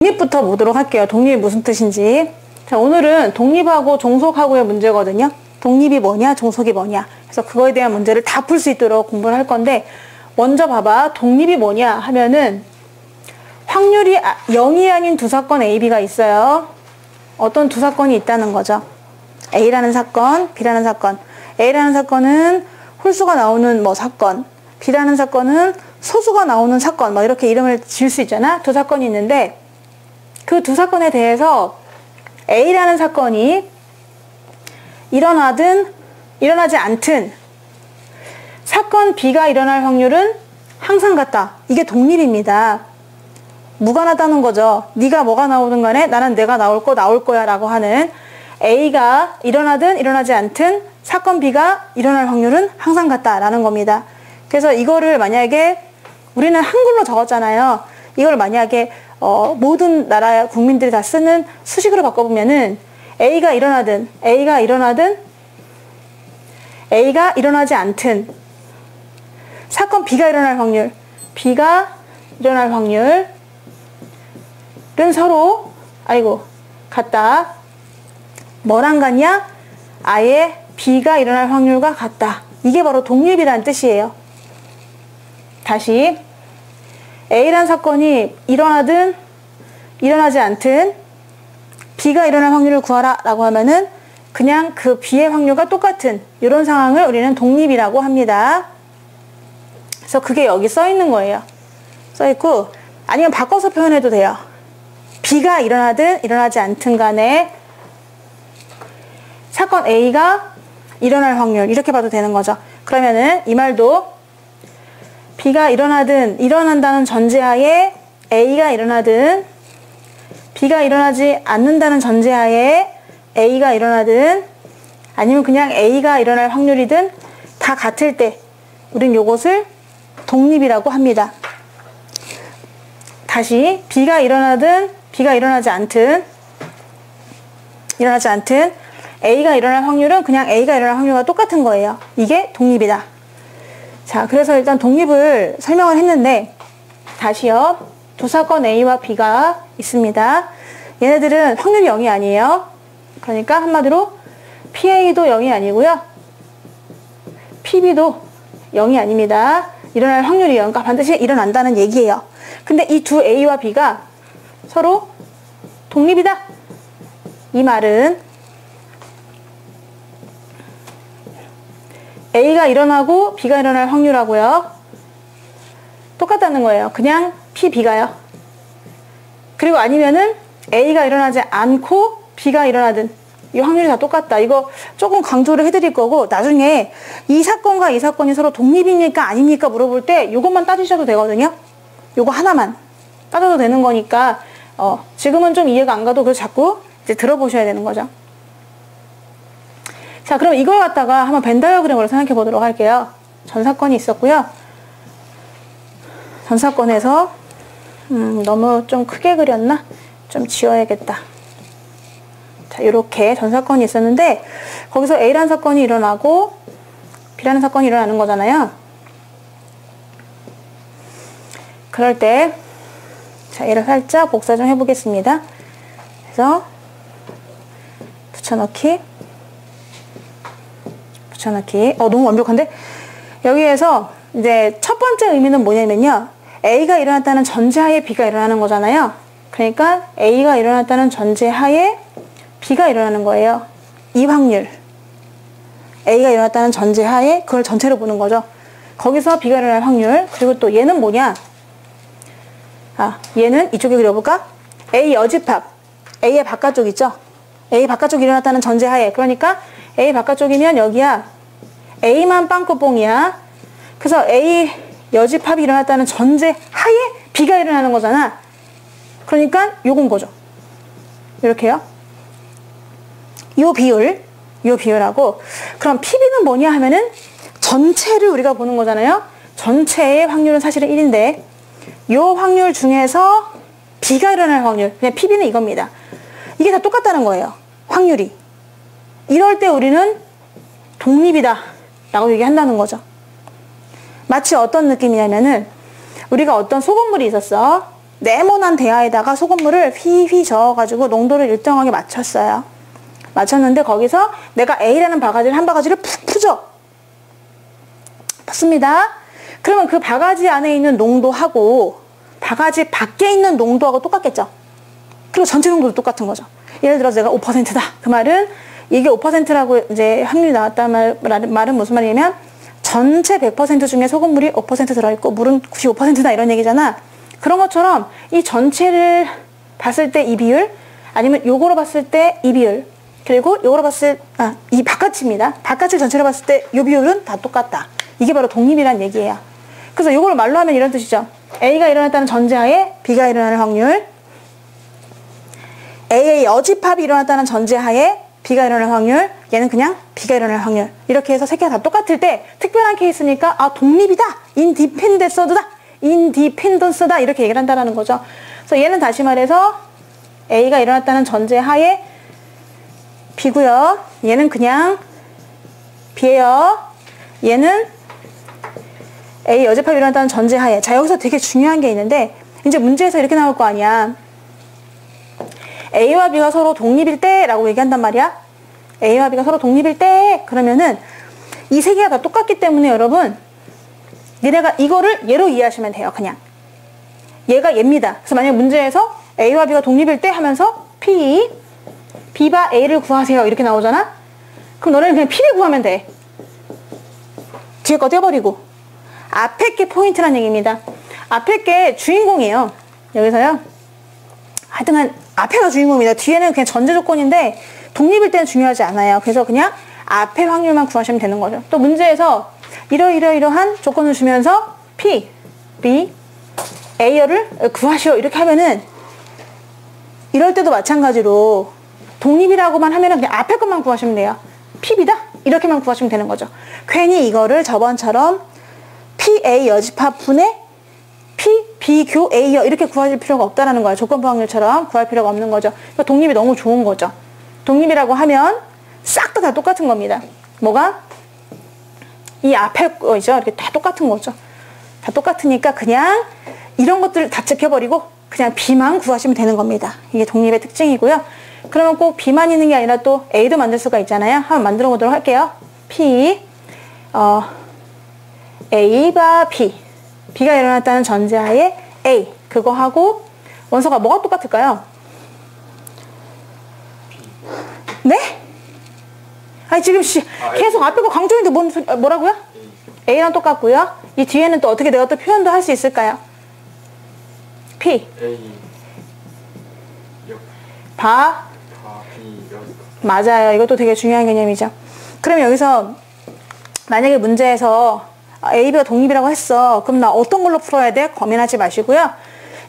독립부터 보도록 할게요. 독립이 무슨 뜻인지. 자, 오늘은 독립하고 종속하고의 문제거든요. 독립이 뭐냐, 종속이 뭐냐. 그래서 그거에 대한 문제를 다 풀 수 있도록 공부를 할 건데, 먼저 봐봐. 독립이 뭐냐 하면은 확률이 0이 아닌 두 사건 A, B가 있어요. 어떤 두 사건이 있다는 거죠. A라는 사건, B라는 사건. A라는 사건은 홀수가 나오는 뭐 사건, B라는 사건은 소수가 나오는 사건, 뭐 이렇게 이름을 지을 수 있잖아. 두 사건이 있는데 그 두 사건에 대해서 A라는 사건이 일어나든 일어나지 않든 사건 B가 일어날 확률은 항상 같다. 이게 독립입니다. 무관하다는 거죠. 네가 뭐가 나오든 간에 나는 내가 나올 거야 라고 하는, A가 일어나든 일어나지 않든 사건 B가 일어날 확률은 항상 같다라는 겁니다. 그래서 이거를 만약에 우리는 한글로 적었잖아요. 이걸 만약에 모든 나라 국민들이 다 쓰는 수식으로 바꿔보면은 A가 일어나든 A가 일어나지 않든 사건 B가 일어날 확률, B가 일어날 확률은 서로 같다. 뭐랑 같냐? 아예 B가 일어날 확률과 같다. 이게 바로 독립이라는 뜻이에요. 다시 A란 사건이 일어나든 일어나지 않든 B가 일어날 확률을 구하라 라고 하면은 그냥 그 B의 확률과 똑같은 이런 상황을 우리는 독립이라고 합니다. 그래서 그게 여기 써 있는 거예요. 써 있고, 아니면 바꿔서 표현해도 돼요. B가 일어나든 일어나지 않든 간에 사건 A가 일어날 확률, 이렇게 봐도 되는 거죠. 그러면은 이 말도 B가 일어난다는 전제하에 A가 일어나든, B가 일어나지 않는다는 전제하에 A가 일어나든, 아니면 그냥 A가 일어날 확률이든 다 같을 때 우린 요것을 독립이라고 합니다. 다시 B가 일어나든 B가 일어나지 않든 A가 일어날 확률은 그냥 A가 일어날 확률과 똑같은 거예요. 이게 독립이다. 자, 그래서 일단 독립을 설명을 했는데, 다시요. 두 사건 A와 B가 있습니다. 얘네들은 확률이 0이 아니에요. 그러니까 한마디로 PA도 0이 아니고요. PB도 0이 아닙니다. 일어날 확률이 0, 그러니까 반드시 일어난다는 얘기예요. 근데 이 두 A와 B가 서로 독립이다. 이 말은 A가 일어나고 B가 일어날 확률하고요 똑같다는 거예요. 그냥 P, B가요. 그리고 아니면은 A가 일어나지 않고 B가 일어나든 이 확률이 다 똑같다. 이거 조금 강조를 해드릴 거고, 나중에 이 사건과 이 사건이 서로 독립입니까 아닙니까 물어볼 때 이것만 따지셔도 되거든요. 요거 하나만 따져도 되는 거니까 지금은 좀 이해가 안 가도 그걸 자꾸 이제 들어보셔야 되는 거죠. 자, 그럼 이걸 갖다가 한번 벤 다이어그램으로 생각해 보도록 할게요. 전 사건이 있었고요. 전 사건에서 너무 좀 크게 그렸나? 좀 지워야겠다. 자, 이렇게 전 사건이 있었는데 거기서 A라는 사건이 일어나고 B라는 사건이 일어나는 거잖아요. 그럴 때 자, 얘를 살짝 복사 좀 해보겠습니다. 그래서 붙여넣기. 너무 완벽한데? 여기에서 이제 첫 번째 의미는 뭐냐면요. A가 일어났다는 전제하에 B가 일어나는 거잖아요. 그러니까 A가 일어났다는 전제하에 B가 일어나는 거예요. 이 확률. A가 일어났다는 전제하에 그걸 전체로 보는 거죠. 거기서 B가 일어날 확률. 그리고 또 얘는 뭐냐? 얘는 이쪽에 그려볼까? A 여집합. A의 바깥쪽 있죠? A 바깥쪽이 일어났다는 전제하에. 그러니까 A 바깥쪽이면 여기야. A만 빵꾸뽕이야. 그래서 A 여집합이 일어났다는 전제하에 B가 일어나는 거잖아. 그러니까 요건 거죠. 이렇게요. 요 비율하고. 그럼 PB는 뭐냐 하면은 전체를 우리가 보는 거잖아요. 전체의 확률은 사실은 1인데 요 확률 중에서 B가 일어날 확률, 그냥 PB는 이겁니다. 이게 다 똑같다는 거예요. 확률이. 이럴 때 우리는 독립이다 라고 얘기한다는 거죠. 마치 어떤 느낌이냐면은 우리가 어떤 소금물이 있었어. 네모난 대야에다가 소금물을 휘휘 저어가지고 농도를 일정하게 맞췄어요. 맞췄는데 거기서 내가 A라는 바가지를 한 바가지를 푹 푸죠. pus습니다. 그러면 그 바가지 안에 있는 농도하고 바가지 밖에 있는 농도하고 똑같겠죠. 그리고 전체 농도도 똑같은 거죠. 예를 들어서 내가 5%다. 그 말은 이게 5%라고 이제 확률이 나왔다는 말은 무슨 말이냐면 전체 100% 중에 소금물이 5% 들어있고 물은 95%다 이런 얘기잖아. 그런 것처럼 이 전체를 봤을 때 이 비율, 아니면 요거로 봤을 때 이 비율, 그리고 요거로 봤을 이 바깥입니다. 바깥을 전체로 봤을 때 이 비율은 다 똑같다. 이게 바로 독립이란 얘기예요. 그래서 요걸 말로 하면 이런 뜻이죠. A가 일어났다는 전제하에 B가 일어나는 확률, A의 여집합이 일어났다는 전제하에 B가 일어날 확률, 얘는 그냥 B가 일어날 확률. 이렇게 해서 세 개가 다 똑같을 때 특별한 케이스니까 독립이다, 인디펜던스다 이렇게 얘기를 한다는 거죠. 그래서 얘는 다시 말해서 A가 일어났다는 전제하에 B고요. 얘는 그냥 B예요. 얘는 A 여집합이 일어났다는 전제하에. 자, 여기서 되게 중요한 게 있는데 이제 문제에서 이렇게 나올 거 아니야. A와 B가 서로 독립일 때 라고 얘기한단 말이야. A와 B가 서로 독립일 때 그러면은 이 세 개가 다 똑같기 때문에 여러분 얘네가 이거를 얘로 이해하시면 돼요. 그냥 얘가 얘입니다. 그래서 만약 문제에서 A와 B가 독립일 때 하면서 B바 A를 구하세요 이렇게 나오잖아. 그럼 너네는 그냥 P를 구하면 돼. 뒤에 거 떼어버리고 앞에 게 포인트란 얘기입니다. 앞에 게 주인공이에요. 여기서요. 하여튼 앞에가 주인공입니다. 뒤에는 그냥 전제 조건인데 독립일 때는 중요하지 않아요. 그래서 그냥 앞에 확률만 구하시면 되는 거죠. 또 문제에서 이러이러한 조건을 주면서 P, B, A를 구하시오 이렇게 하면은 이럴 때도 마찬가지로 독립이라고만 하면은 그냥 앞에 것만 구하시면 돼요. P, B다 이렇게만 구하시면 되는 거죠. 괜히 이거를 저번처럼 P, A 여집합분의 P, B, 교, A여 이렇게 구하실 필요가 없다라는 거예요. 조건부 확률처럼 구할 필요가 없는 거죠. 그러니까 독립이 너무 좋은 거죠. 독립이라고 하면 싹 다 똑같은 겁니다. 뭐가? 이 앞에 거죠. 이렇게 다 똑같은 거죠. 다 똑같으니까 그냥 이런 것들을 다 지켜버리고 그냥 B만 구하시면 되는 겁니다. 이게 독립의 특징이고요. 그러면 꼭 B만 있는 게 아니라 또 A도 만들 수가 있잖아요. 한번 만들어 보도록 할게요. P, A바 B. B가 일어났다는 전제하에 A. 그거 하고 원소가 뭐가 똑같을까요? 네? 아니 지금 계속 앞에 거 강조인데 뭐라고요? A랑 똑같고요. 이 뒤에는 또 어떻게 내가 또 표현도 할 수 있을까요? P. A 바. B 맞아요. 이것도 되게 중요한 개념이죠. 그러면 여기서 만약에 문제에서 A, B가 독립이라고 했어. 그럼 나 어떤 걸로 풀어야 돼? 고민하지 마시고요.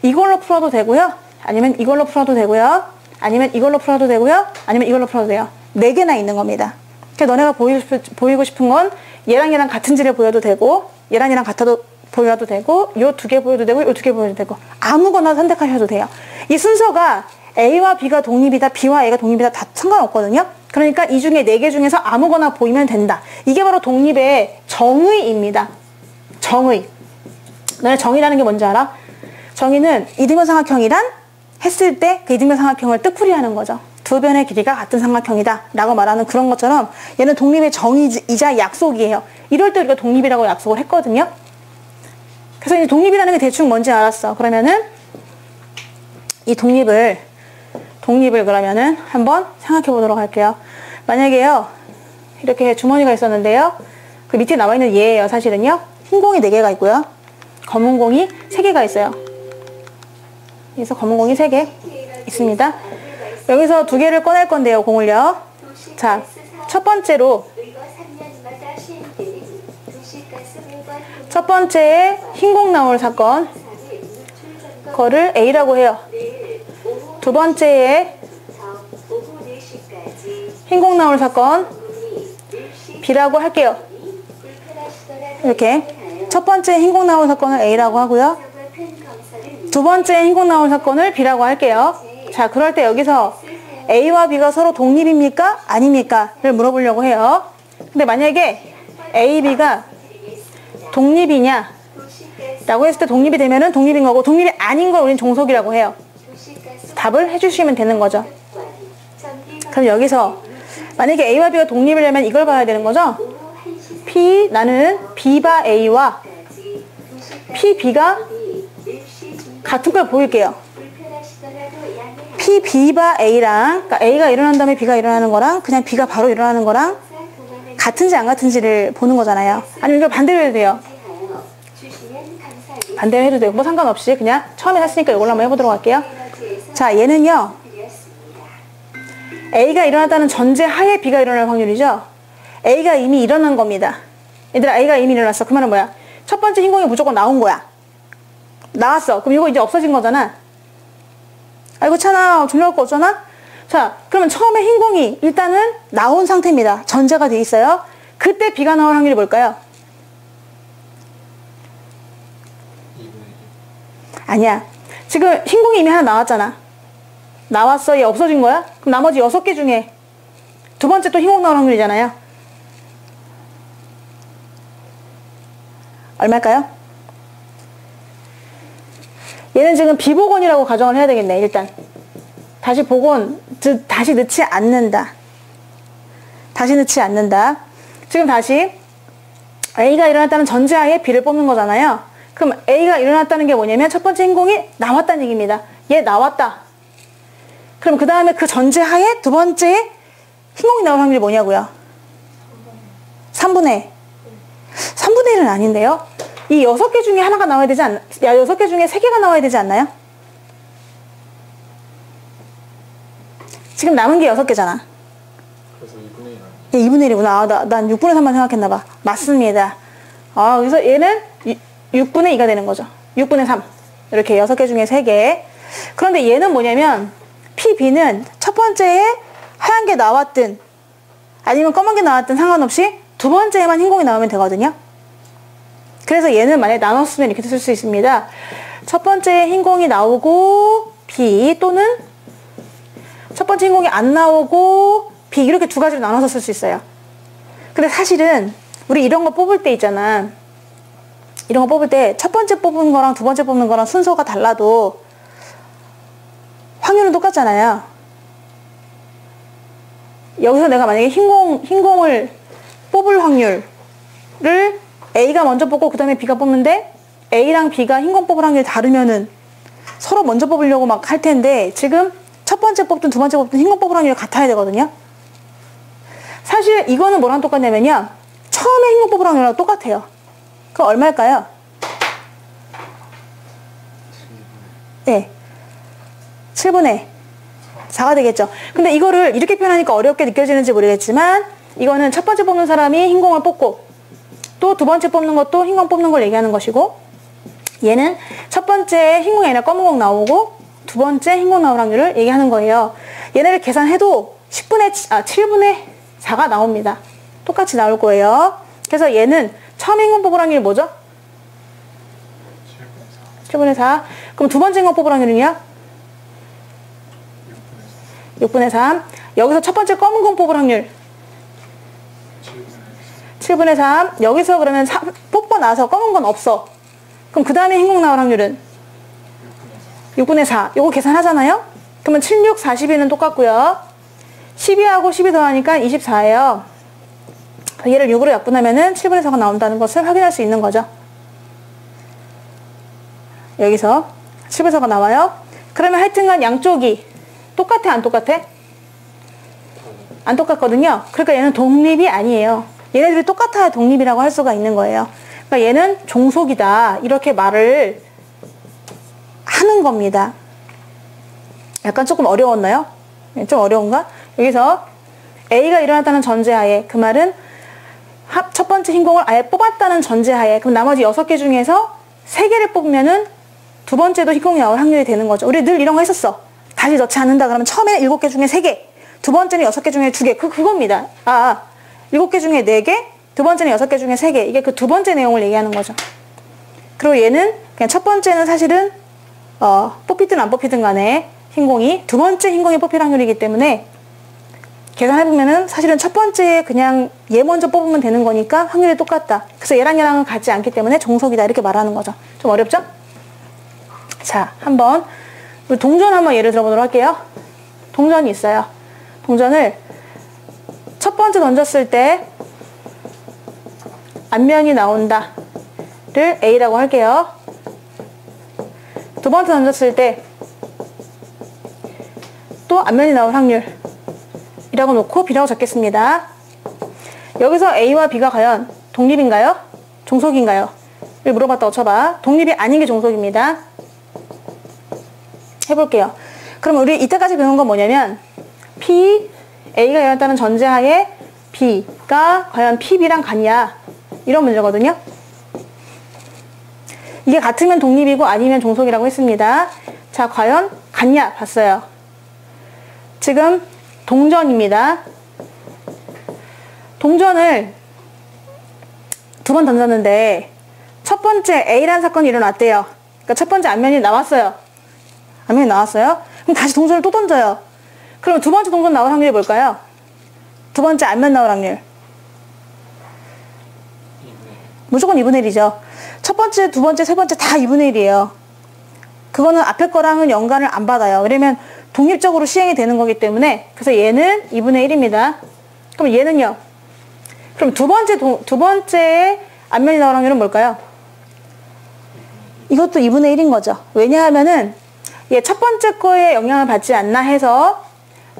이걸로 풀어도 되고요. 아니면 이걸로 풀어도 되고요. 아니면 이걸로 풀어도 되고요. 아니면 이걸로 풀어도 돼요. 4개나 있는 겁니다. 그러니까 너네가 보이고 싶은 건 얘랑 얘랑 같은 질을 보여도 되고 얘랑 얘랑 같아도 보여도 되고 요 2개 보여도 되고 요 2개 보여도 되고 아무거나 선택하셔도 돼요. 이 순서가 A와 B가 독립이다, B와 A가 독립이다 다 상관없거든요. 그러니까 이 중에 4개 중에서 아무거나 보이면 된다. 이게 바로 독립의 정의입니다. 정의. 너네 정의라는 게 뭔지 알아? 정의는 이등변 삼각형이란 했을 때 그 이등변 삼각형을 뜻풀이하는 거죠. 두 변의 길이가 같은 삼각형이다 라고 말하는 그런 것처럼 얘는 독립의 정의이자 약속이에요. 이럴 때 우리가 독립이라고 약속을 했거든요. 그래서 이제 독립이라는 게 대충 뭔지 알았어. 그러면은 이 독립을 그러면은 한번 생각해 보도록 할게요. 만약에요 이렇게 주머니가 있었는데요, 그 밑에 나와 있는 얘예요. 사실은요 흰 공이 4개가 있고요, 검은 공이 3개가 있어요. 그래서 검은 공이 3개 있습니다. 여기서 2개를 꺼낼 건데요, 공을요. 자, 첫 번째로 첫 번째에 흰 공 나올 사건, 그거를 A라고 해요. 두 번째에 흰 공 나올 사건 B라고 할게요. 이렇게 첫 번째 흰 공 나올 사건을 A라고 하고요, 두 번째 흰 공 나올 사건을 B라고 할게요. 자, 그럴 때 여기서 A와 B가 서로 독립입니까? 아닙니까? 를 물어보려고 해요. 근데 만약에 A, B가 독립이냐 라고 했을 때 독립이 되면은 독립인 거고, 독립이 아닌 걸 우린 종속이라고 해요. 답을 해주시면 되는 거죠. 그럼 여기서 만약에 A와 B가 독립이려면 이걸 봐야 되는 거죠. 나는 B바 A와 B가 같은 걸 보일게요. B바 A랑, 그러니까 A가 일어난 다음에 B가 일어나는 거랑 그냥 B가 바로 일어나는 거랑 같은지 안 같은지를 보는 거잖아요. 아니면 이걸 반대로 해도 돼요. 반대로 해도 되고 뭐 상관없이 그냥 처음에 했으니까 이걸로 한번 해보도록 할게요. 자, 얘는요, A가 일어났다는 전제 하에 B가 일어날 확률이죠. A가 이미 일어난 겁니다. 얘들아, A가 이미 일어났어. 그 말은 뭐야? 첫 번째 흰공이 무조건 나온 거야. 나왔어. 그럼 이거 이제 없어진 거잖아. 아이고 차나 졸려갖고 어쩌나? 자, 그러면 처음에 흰공이 일단은 나온 상태입니다. 전제가 돼 있어요. 그때 B가 나올 확률이 뭘까요? 아니야. 지금 흰공이 이미 하나 나왔잖아. 나왔어. 얘 없어진 거야? 그럼 나머지 6개 중에 두 번째 또 흰공 나올 확률이잖아요. 얼마일까요? 얘는 지금 비복원이라고 가정을 해야 되겠네. 일단 다시 복원, 다시 넣지 않는다. 다시 넣지 않는다. 지금 다시 A가 일어났다는 전제하에 B를 뽑는 거잖아요. 그럼 A가 일어났다는 게 뭐냐면 첫 번째 흰공이 나왔다는 얘기입니다. 얘 나왔다. 그럼 그 다음에 그 전제하에 두 번째 흰공이 나올 확률이 뭐냐고요? 3분의 1은 아닌데요? 이 6개 중에 하나가 나와야 되지 않나? 6개 중에 3개가 나와야 되지 않나요? 지금 남은 게 6개잖아. 그래서 2분의 1 아니에요? 얘 2분의 1이구나. 아, 난 6분의 3만 생각했나봐. 맞습니다. 그래서 얘는 6분의 2가 되는 거죠. 6분의 3. 이렇게 6개 중에 3개. 그런데 얘는 뭐냐면, PB는 첫 번째에 하얀 게 나왔든, 아니면 검은 게 나왔든 상관없이 두 번째에만 흰공이 나오면 되거든요. 그래서 얘는 만약에 나눴으면 이렇게 쓸 수 있습니다. 첫 번째에 흰공이 나오고 B, 또는 첫 번째 흰공이 안 나오고 B, 이렇게 두 가지로 나눠서 쓸 수 있어요. 근데 사실은 우리 이런 거 뽑을 때 있잖아. 이런 거 뽑을 때 첫 번째 뽑은 거랑 두 번째 뽑는 거랑 순서가 달라도 확률은 똑같잖아요. 여기서 내가 만약에 흰공을 뽑을 확률을 A가 먼저 뽑고 그 다음에 B가 뽑는데 A랑 B가 흰공 뽑을 확률이 다르면은 서로 먼저 뽑으려고 막 할 텐데, 지금 첫 번째 뽑든 두 번째 뽑든 흰공 뽑을 확률이 같아야 되거든요. 사실 이거는 뭐랑 똑같냐면요, 처음에 흰공 뽑을 확률이랑 똑같아요. 그럼 얼마일까요? 네, 7분의 4가 되겠죠. 근데 이거를 이렇게 표현하니까 어렵게 느껴지는지 모르겠지만, 이거는 첫 번째 뽑는 사람이 흰공을 뽑고 또 두 번째 뽑는 것도 흰공 뽑는 걸 얘기하는 것이고, 얘는 첫 번째 흰공이 아니라 검은 공 나오고 두 번째 흰공 나올 확률을 얘기하는 거예요. 얘네를 계산해도 7분의 4가 나옵니다. 똑같이 나올 거예요. 그래서 얘는 처음 흰공 뽑을 확률이 뭐죠? 7분의 4. 그럼 두 번째 흰공 뽑을 확률은요? 6분의 3. 여기서 첫 번째 검은 공 뽑을 확률 7분의 3. 여기서 그러면 뽑고 나서 검은 건 없어. 그럼 그 다음에 흰공 나올 확률은 6분의 4. 요거 계산하잖아요. 그러면 7, 6, 42는 똑같고요. 12하고 12 더하니까 24예요. 얘를 6으로 약분하면은 7분의 4가 나온다는 것을 확인할 수 있는 거죠. 여기서 7분의 4가 나와요. 그러면 하여튼간 양쪽이 똑같아, 안 똑같아? 안 똑같거든요. 그러니까 얘는 독립이 아니에요. 얘네들이 똑같아야 독립이라고 할 수가 있는 거예요. 그러니까 얘는 종속이다, 이렇게 말을 하는 겁니다. 약간 조금 어려웠나요? 좀 어려운가? 여기서 A가 일어났다는 전제하에, 그 말은 첫 번째 흰공을 아예 뽑았다는 전제하에, 그럼 나머지 6개 중에서 3개를 뽑으면은 두 번째도 흰공이 나올 확률이 되는 거죠. 우리 늘 이런 거 했었어. 다시 넣지 않는다 그러면 처음에는 7개 중에 3개, 두 번째는 6개 중에 2개. 그겁니다. 7개 중에 4개, 두 번째는 6개 중에 3개. 이게 그 두 번째 내용을 얘기하는 거죠. 그리고 얘는 그냥 첫 번째는 사실은 뽑히든 안 뽑히든 간에 흰공이, 두 번째 흰공이 뽑힐 확률이기 때문에 계산해보면은 사실은 첫 번째에 그냥 얘 먼저 뽑으면 되는 거니까 확률이 똑같다. 그래서 얘랑 얘랑은 같지 않기 때문에 종속이다, 이렇게 말하는 거죠. 좀 어렵죠? 자, 한번 우리 동전 한번 예를 들어보도록 할게요. 동전이 있어요. 동전을 첫 번째 던졌을 때 앞면이 나온다를 A라고 할게요. 두 번째 던졌을 때 또 앞면이 나올 확률이라고 놓고 B라고 적겠습니다. 여기서 A와 B가 과연 독립인가요? 종속인가요? 를 물어봤다고 쳐봐. 독립이 아닌 게 종속입니다. 해볼게요. 그럼 우리 이때까지 배운 건 뭐냐면 P, A가 일어났다는 전제하에 B가 과연 PB랑 같냐 이런 문제거든요. 이게 같으면 독립이고 아니면 종속이라고 했습니다. 자, 과연 같냐 봤어요. 지금 동전입니다. 동전을 두 번 던졌는데 첫 번째 A라는 사건이 일어났대요. 그러니까 첫 번째 앞면이 나왔어요. 앞면이 나왔어요. 그럼 다시 동전을 또 던져요. 그럼 두 번째 동전 나올 확률이 뭘까요? 두 번째 앞면 나올 확률. 무조건 2분의 1이죠. 첫 번째, 두 번째, 세 번째 다 2분의 1이에요. 그거는 앞에 거랑은 연관을 안 받아요. 왜냐면 독립적으로 시행이 되는 거기 때문에. 그래서 얘는 2분의 1입니다. 그럼 얘는요? 그럼 두 번째의 앞면이 나올 확률은 뭘까요? 이것도 2분의 1인 거죠. 왜냐하면은 얘 첫 번째 거에 영향을 받지 않나 해서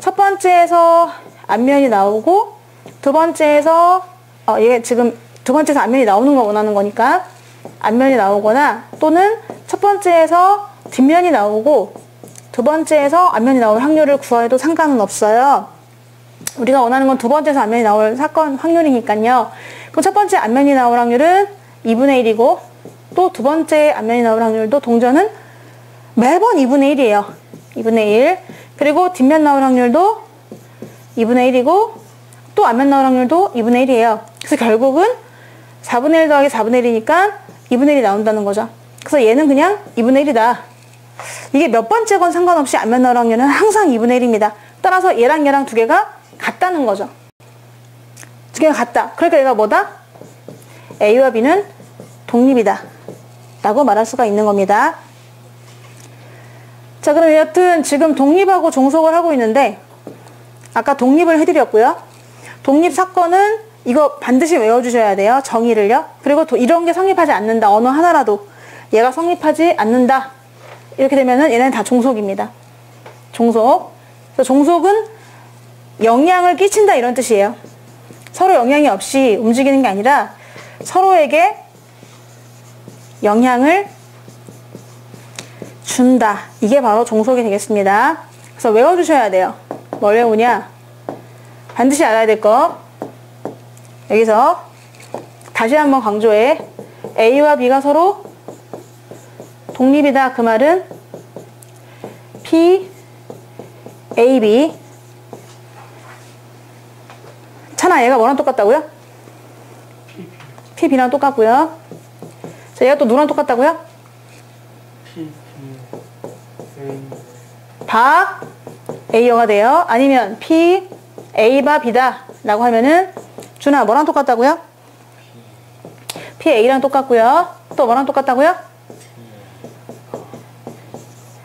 첫 번째에서 앞면이 나오고 두 번째에서 얘 지금 두 번째에서 앞면이 나오는 거 원하는 거니까 앞면이 나오거나 또는 첫 번째에서 뒷면이 나오고 두 번째에서 앞면이 나올 확률을 구해도 상관은 없어요. 우리가 원하는 건 두 번째에서 앞면이 나올 사건 확률이니까요. 그럼 첫 번째 앞면이 나올 확률은 2분의 1이고 또 두 번째 앞면이 나올 확률도 동전은 매번 2분의 1이에요. 2분의 1. 그리고 뒷면 나올 확률도 2분의 1이고 또 앞면 나올 확률도 2분의 1이에요. 그래서 결국은 4분의 1 더하기 4분의 1이니까 2분의 1이 나온다는 거죠. 그래서 얘는 그냥 2분의 1이다. 이게 몇 번째건 상관없이 앞면 나올 확률은 항상 2분의 1입니다. 따라서 얘랑 두 개가 같다는 거죠. 두 개가 같다. 그러니까 얘가 뭐다? A와 B는 독립이다. 라고 말할 수가 있는 겁니다. 자, 그럼 여튼 지금 독립하고 종속을 하고 있는데 아까 독립을 해드렸고요. 독립 사건은 이거 반드시 외워주셔야 돼요. 정의를요. 그리고 이런 게 성립하지 않는다. 언어 하나라도 얘가 성립하지 않는다. 이렇게 되면은 얘네는 다 종속입니다. 종속. 그래서 종속은 영향을 끼친다 이런 뜻이에요. 서로 영향이 없이 움직이는 게 아니라 서로에게 영향을 준다. 이게 바로 종속이 되겠습니다. 그래서 외워주셔야 돼요. 뭘 외우냐? 반드시 알아야 될 거. 여기서 다시 한번 강조해. A와 B가 서로 독립이다. 그 말은 P, A, B. 찬아, 얘가 뭐랑 똑같다고요? P, B랑 똑같고요. 자, 얘가 또 누구랑 똑같다고요? P, B, A. 바 A어가 돼요. 아니면 P, A바 B다 라고 하면은 준아 뭐랑 똑같다고요? P, A랑 똑같고요. 또 뭐랑 똑같다고요?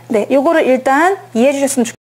네, 요거를 일단 이해해 주셨으면 좋겠습니다.